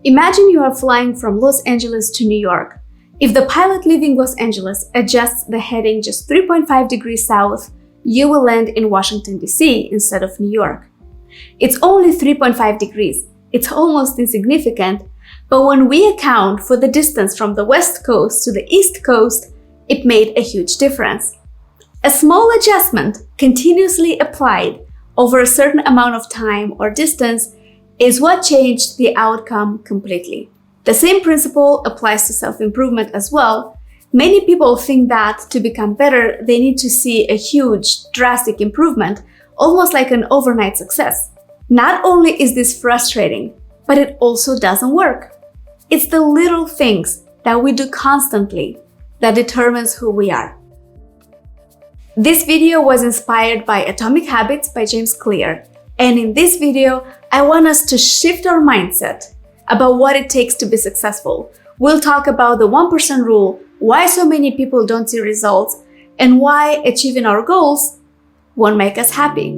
Imagine you are flying from Los Angeles to New York. If the pilot leaving Los Angeles adjusts the heading just 3.5 degrees south, you will land in Washington, D.C. instead of New York. It's only 3.5 degrees. It's almost insignificant, but when we account for the distance from the West Coast to the East Coast, it made a huge difference. A small adjustment continuously applied over a certain amount of time or distance is what changed the outcome completely. The same principle applies to self-improvement as well. Many people think that to become better, they need to see a huge, drastic improvement, almost like an overnight success. Not only is this frustrating, but it also doesn't work. It's the little things that we do constantly that determines who we are. This video was inspired by Atomic Habits by James Clear. And in this video, I want us to shift our mindset about what it takes to be successful. We'll talk about the 1% rule, why so many people don't see results, and why achieving our goals won't make us happy.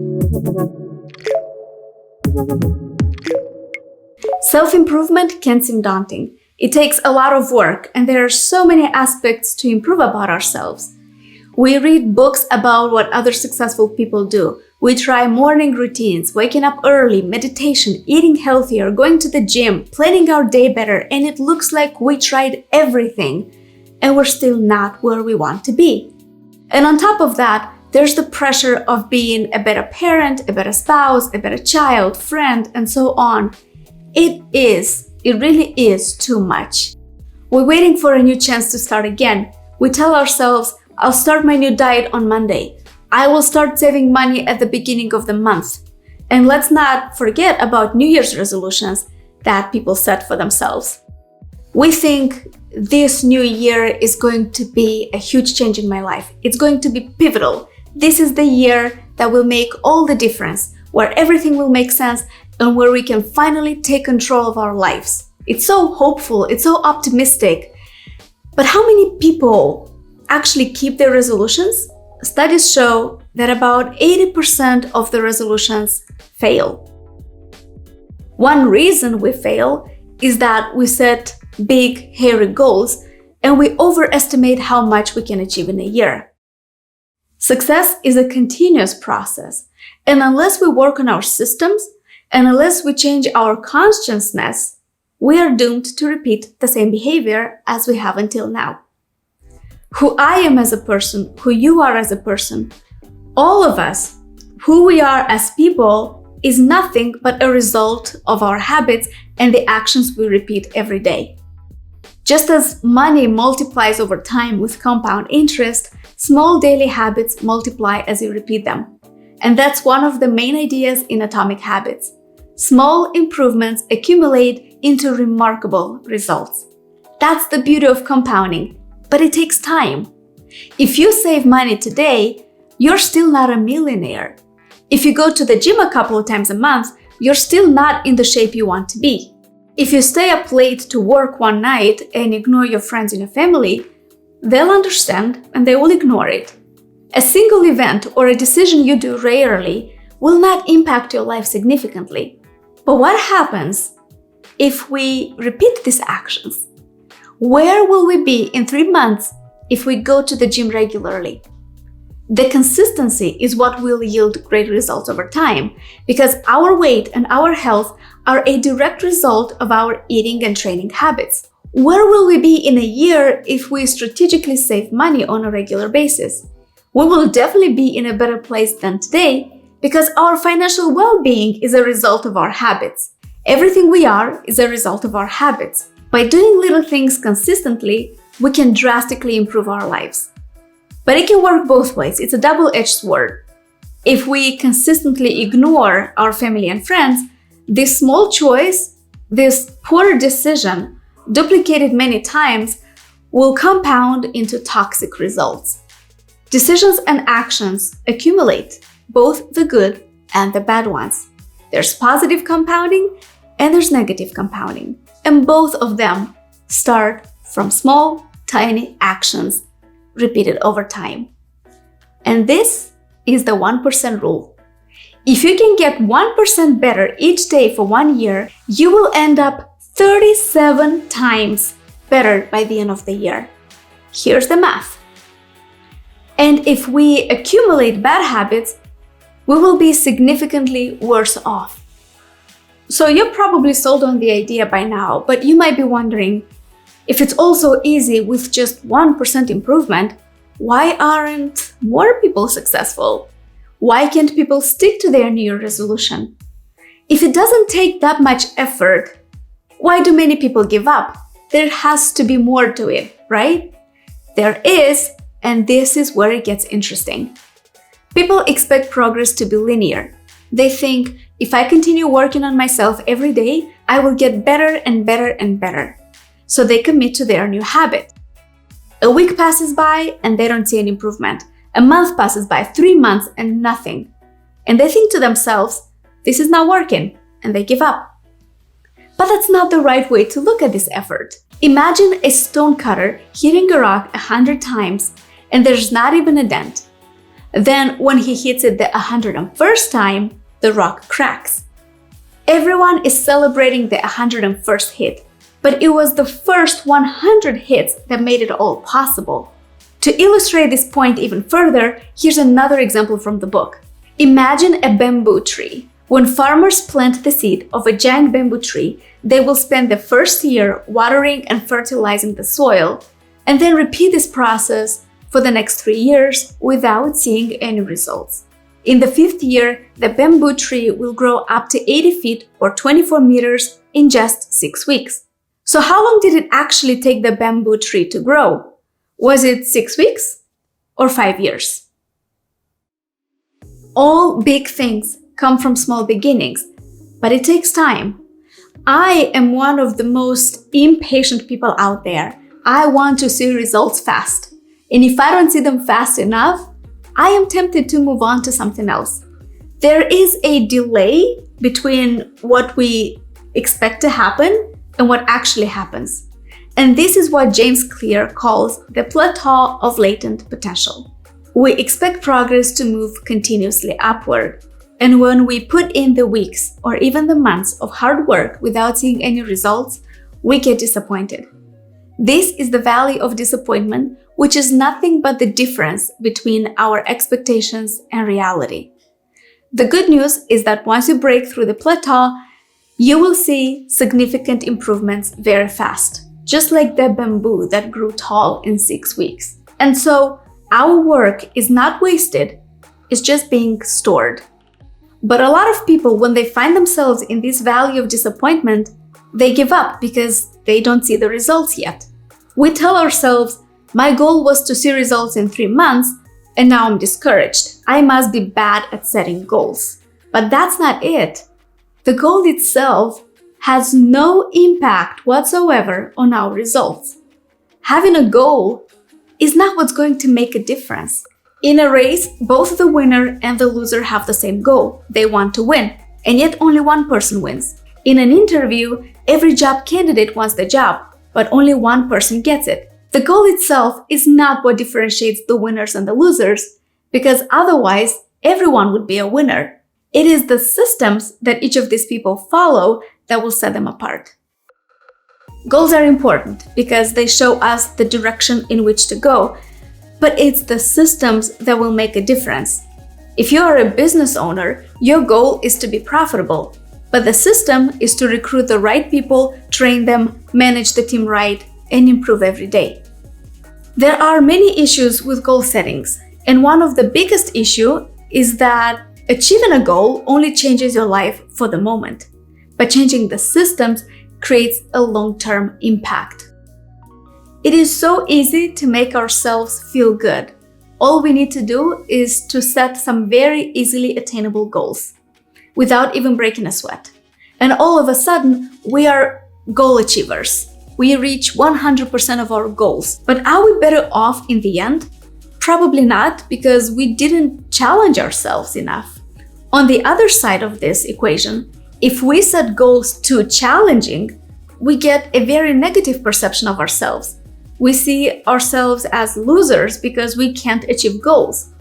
Self-improvement can seem daunting. It takes a lot of work, and there are so many aspects to improve about ourselves. We read books about what other successful people do. We try morning routines, waking up early, meditation, eating healthier, going to the gym, planning our day better, and it looks like we tried everything, and we're still not where we want to be. And on top of that, there's the pressure of being a better parent, a better spouse, a better child, friend, and so on. It really is too much. We're waiting for a new chance to start again. We tell ourselves, I'll start my new diet on Monday. I will start saving money at the beginning of the month. And let's not forget about New Year's resolutions that people set for themselves. We think this new year is going to be a huge change in my life. It's going to be pivotal. This is the year that will make all the difference, where everything will make sense and where we can finally take control of our lives. It's so hopeful, it's so optimistic. But how many people actually keep their resolutions? Studies show that about 80% of the resolutions fail. One reason we fail is that we set big, hairy goals and we overestimate how much we can achieve in a year. Success is a continuous process, and unless we work on our systems and unless we change our consciousness, we are doomed to repeat the same behavior as we have until now. Who I am as a person, who you are as a person, all of us, who we are as people, is nothing but a result of our habits and the actions we repeat every day. Just as money multiplies over time with compound interest, small daily habits multiply as you repeat them. And that's one of the main ideas in Atomic Habits. Small improvements accumulate into remarkable results. That's the beauty of compounding. But it takes time. If you save money today, you're still not a millionaire. If you go to the gym a couple of times a month, you're still not in the shape you want to be. If you stay up late to work one night and ignore your friends and your family, they'll understand and they will ignore it. A single event or a decision you do rarely will not impact your life significantly. But what happens if we repeat these actions? Where will we be in 3 months if we go to the gym regularly? The consistency is what will yield great results over time, because our weight and our health are a direct result of our eating and training habits. Where will we be in a year if we strategically save money on a regular basis? We will definitely be in a better place than today, because our financial well-being is a result of our habits. Everything we are is a result of our habits. By doing little things consistently, we can drastically improve our lives. But it can work both ways. It's a double-edged sword. If we consistently ignore our family and friends, this small choice, this poor decision, duplicated many times, will compound into toxic results. Decisions and actions accumulate, both the good and the bad ones. There's positive compounding and there's negative compounding. And both of them start from small, tiny actions repeated over time. And this is the 1% rule. If you can get 1% better each day for 1 year, you will end up 37 times better by the end of the year. Here's the math. And if we accumulate bad habits, we will be significantly worse off. So you're probably sold on the idea by now, but you might be wondering, if it's all so easy with just 1% improvement, why aren't more people successful? Why can't people stick to their New Year resolution? If it doesn't take that much effort, why do many people give up? There has to be more to it, right? There is, and this is where it gets interesting. People expect progress to be linear. They think, if I continue working on myself every day, I will get better and better and better. So they commit to their new habit. A week passes by and they don't see an improvement. A month passes by, 3 months and nothing. And they think to themselves, this is not working, and they give up. But that's not the right way to look at this effort. Imagine a stonecutter hitting a rock 100 times and there's not even a dent. Then when he hits it the 101st time, the rock cracks. Everyone is celebrating the 101st hit, but it was the first 100 hits that made it all possible. To illustrate this point even further, here's another example from the book. Imagine a bamboo tree. When farmers plant the seed of a giant bamboo tree, they will spend the first year watering and fertilizing the soil, and then repeat this process for the next 3 years without seeing any results. In the 5th year, the bamboo tree will grow up to 80 feet or 24 meters in just 6 weeks. So how long did it actually take the bamboo tree to grow? Was it 6 weeks or 5 years? All big things come from small beginnings, but it takes time. I am one of the most impatient people out there. I want to see results fast. And if I don't see them fast enough, I am tempted to move on to something else. There is a delay between what we expect to happen and what actually happens. And this is what James Clear calls the plateau of latent potential. We expect progress to move continuously upward. And when we put in the weeks or even the months of hard work without seeing any results, we get disappointed. This is the valley of disappointment, which is nothing but the difference between our expectations and reality. The good news is that once you break through the plateau, you will see significant improvements very fast, just like the bamboo that grew tall in 6 weeks. And so our work is not wasted, it's just being stored. But a lot of people, when they find themselves in this valley of disappointment, they give up because they don't see the results yet. We tell ourselves, my goal was to see results in 3 months, and now I'm discouraged. I must be bad at setting goals. But that's not it. The goal itself has no impact whatsoever on our results. Having a goal is not what's going to make a difference. In a race, both the winner and the loser have the same goal. They want to win, and yet only one person wins. In an interview, every job candidate wants the job, but only one person gets it. The goal itself is not what differentiates the winners and the losers, because otherwise everyone would be a winner. It is the systems that each of these people follow that will set them apart. Goals are important because they show us the direction in which to go, but it's the systems that will make a difference. If you are a business owner, your goal is to be profitable, but the system is to recruit the right people, train them, manage the team right, and improve every day. There are many issues with goal settings, and one of the biggest issues is that achieving a goal only changes your life for the moment, but changing the systems creates a long-term impact. It is so easy to make ourselves feel good. All we need to do is to set some very easily attainable goals without even breaking a sweat. And all of a sudden, we are goal achievers. We reach 100% of our goals. But are we better off in the end? Probably not, because we didn't challenge ourselves enough. On the other side of this equation, if we set goals too challenging, we get a very negative perception of ourselves. We see ourselves as losers because we can't achieve goals.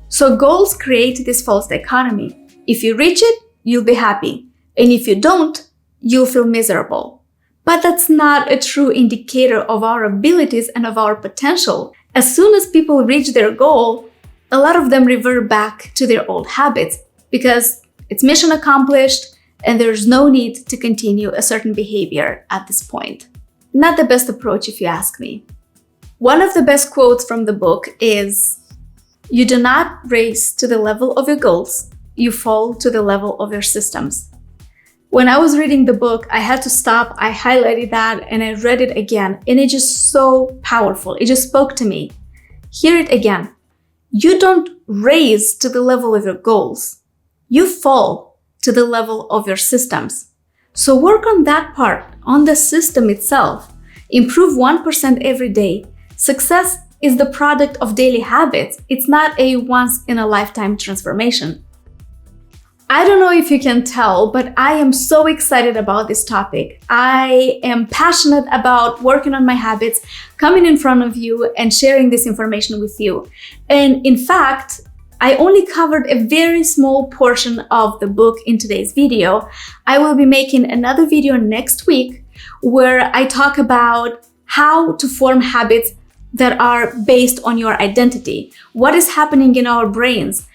So goals create this false dichotomy. If you reach it, you'll be happy. And if you don't, you'll feel miserable. But that's not a true indicator of our abilities and of our potential. As soon as people reach their goal, a lot of them revert back to their old habits because it's mission accomplished and there's no need to continue a certain behavior at this point. Not the best approach if you ask me. One of the best quotes from the book is, "You do not raise to the level of your goals, you fall to the level of your systems." When I was reading the book, I had to stop, I highlighted that, and I read it again, and it's just so powerful. It just spoke to me. Hear it again. You don't raise to the level of your goals. You fall to the level of your systems. So work on that part, on the system itself. Improve 1% every day. Success is the product of daily habits. It's not a once-in-a-lifetime transformation. I don't know if you can tell, but I am so excited about this topic. I am passionate about working on my habits, coming in front of you and sharing this information with you. And in fact, I only covered a very small portion of the book in today's video. I will be making another video next week where I talk about how to form habits that are based on your identity. What is happening in our brains?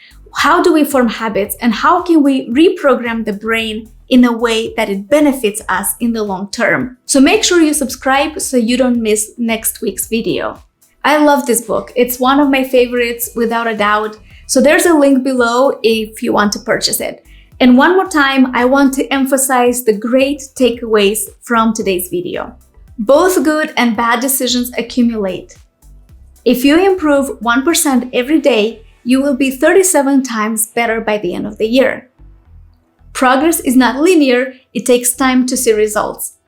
How do we form habits and how can we reprogram the brain in a way that it benefits us in the long term? So make sure you subscribe so you don't miss next week's video. I love this book. It's one of my favorites without a doubt. So there's a link below if you want to purchase it. And one more time, I want to emphasize the great takeaways from today's video. Both good and bad decisions accumulate. If you improve 1% every day, you will be 37 times better by the end of the year. Progress is not linear, it takes time to see results.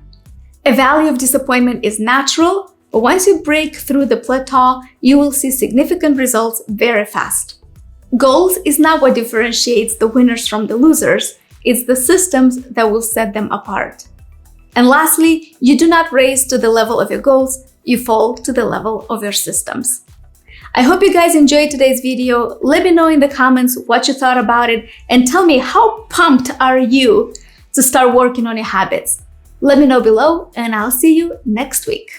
A valley of disappointment is natural, but once you break through the plateau, you will see significant results very fast. Goals is not what differentiates the winners from the losers, it's the systems that will set them apart. And lastly, you do not raise to the level of your goals, you fall to the level of your systems. I hope you guys enjoyed today's video. Let me know in the comments what you thought about it and tell me how pumped are you to start working on your habits. Let me know below and I'll see you next week.